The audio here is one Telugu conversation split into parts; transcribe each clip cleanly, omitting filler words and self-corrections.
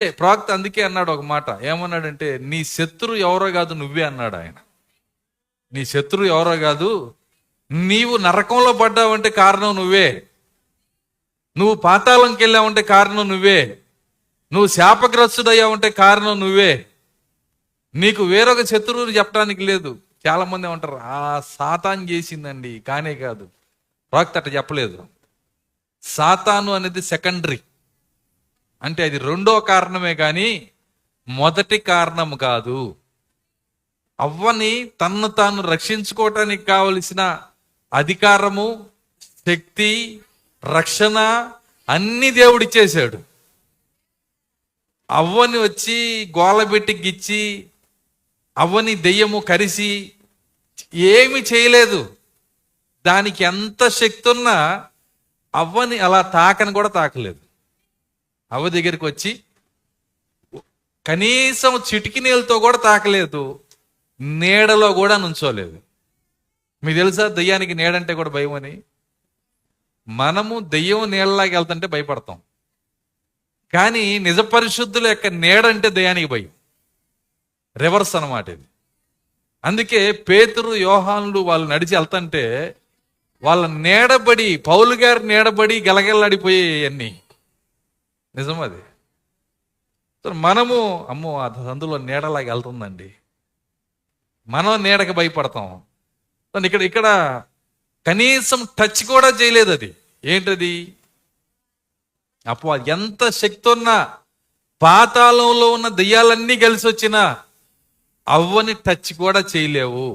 ప్రవక్త అందుకే అన్నాడు ఒక మాట, ఏమన్నాడంటే నీ శత్రువు ఎవరో కాదు నువ్వే అన్నాడు ఆయన. నీ శత్రువు ఎవరో కాదు, నీవు నరకంలో పడ్డావంటే కారణం నువ్వే, నువ్వు పాతాళంకి వెళ్ళావంటే కారణం నువ్వే, నువ్వు శాపగ్రస్తుడయ్యావంటే కారణం నువ్వే. నీకు వేరొక శత్రువుని చెప్పడానికి లేదు. చాలా మంది ఏమంటారు, ఆ సాతాను చేసిందండి, కానే కాదు. ప్రవక్త అట్ట చెప్పలేదు. సాతాను అనేది సెకండరీ, అంటే అది రెండో కారణమే కానీ మొదటి కారణం కాదు. అవ్వని తన్ను తాను రక్షించుకోవటానికి కావలసిన అధికారము, శక్తి, రక్షణ అన్ని దేవుడిచ్చేశాడు. అవ్వని వచ్చి గోలబెట్టి గిచ్చి అవ్వని దెయ్యము కరిసి ఏమి చేయలేదు. దానికి ఎంత శక్తి ఉన్నా అవ్వని అలా తాకని కూడా తాకలేదు. అవ్వ దగ్గరికి వచ్చి కనీసం చిటికి నీళ్ళతో కూడా తాకలేదు, నీడలో కూడా నుంచోలేదు. మీకు తెలుసా దెయ్యానికి నీడంటే కూడా భయం అని? మనము దెయ్యం నీళ్ళలాగా వెళ్తుంటే భయపడతాం, కానీ నిజ పరిశుద్ధుల యొక్క నీడంటే దెయ్యానికి భయం. రివర్స్ అన్నమాట ఇది. అందుకే పేతురు, యోహానులు వాళ్ళు నడిచి వెళ్తుంటే వాళ్ళ నీడబడి, పౌలు గారి నీడబడి గలగలడిపోయాయి. నిజం అది. మనము అమ్మో అందులో నీడలాగా వెళ్తుందండి, మనం నీడకి భయపడతాం. ఇక్కడ కనీసం టచ్ కూడా చేయలేదు. అది ఏంటది? అపవాది ఎంత శక్తి ఉన్నా, పాతాళంలో ఉన్న దెయ్యాలన్నీ కలిసి వచ్చినా అవ్వని టచ్ కూడా చేయలేవు.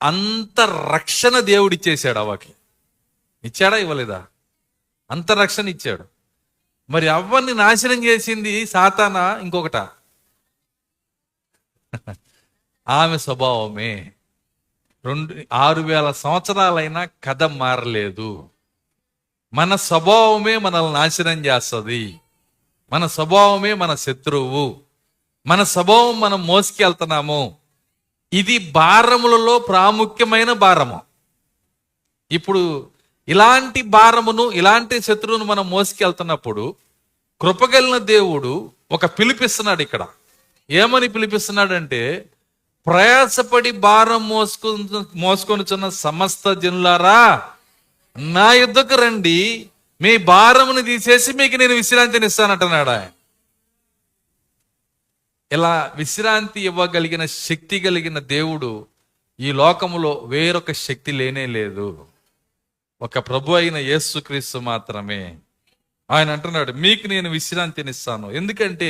అంత రక్షణ దేవుడిచ్చేశాడు అవ్వకి. ఇచ్చాడా ఇవ్వలేదా? అంత రక్షణ ఇచ్చాడు. మరి అవ్వని నాశనం చేసింది సాతానా ఇంకొకట? ఆమె స్వభావమే. 6,000 సంవత్సరాలైనా కథ మారలేదు. మన స్వభావమే మనల్ని నాశనం చేస్తుంది. మన స్వభావమే మన శత్రువు. మన స్వభావం మనం మోసుకెళ్తున్నాము. ఇది భారములలో ప్రాముఖ్యమైన భారము. ఇప్పుడు ఇలాంటి భారమును, ఇలాంటి శత్రువును మనం మోసుకెళ్తున్నప్పుడు కృపగలిగిన దేవుడు ఒక పిలిపిస్తున్నాడు ఇక్కడ. ఏమని పిలిపిస్తున్నాడంటే, ప్రయాసపడి భారం మోసుకొనుచున్న సమస్త జనులారా నా యుద్ధకు రండి, మీ భారమును తీసేసి మీకు నేను విశ్రాంతిని ఇస్తానంటున్నాడు ఆయన. ఇలా విశ్రాంతి ఇవ్వగలిగిన శక్తి కలిగిన దేవుడు ఈ లోకములో వేరొక శక్తి లేనే లేదు. ఒక ప్రభు అయిన యేసుక్రీస్తు మాత్రమే. ఆయన అంటున్నాడు, మీకు నేను విశ్రాంతినిస్తాను. ఎందుకంటే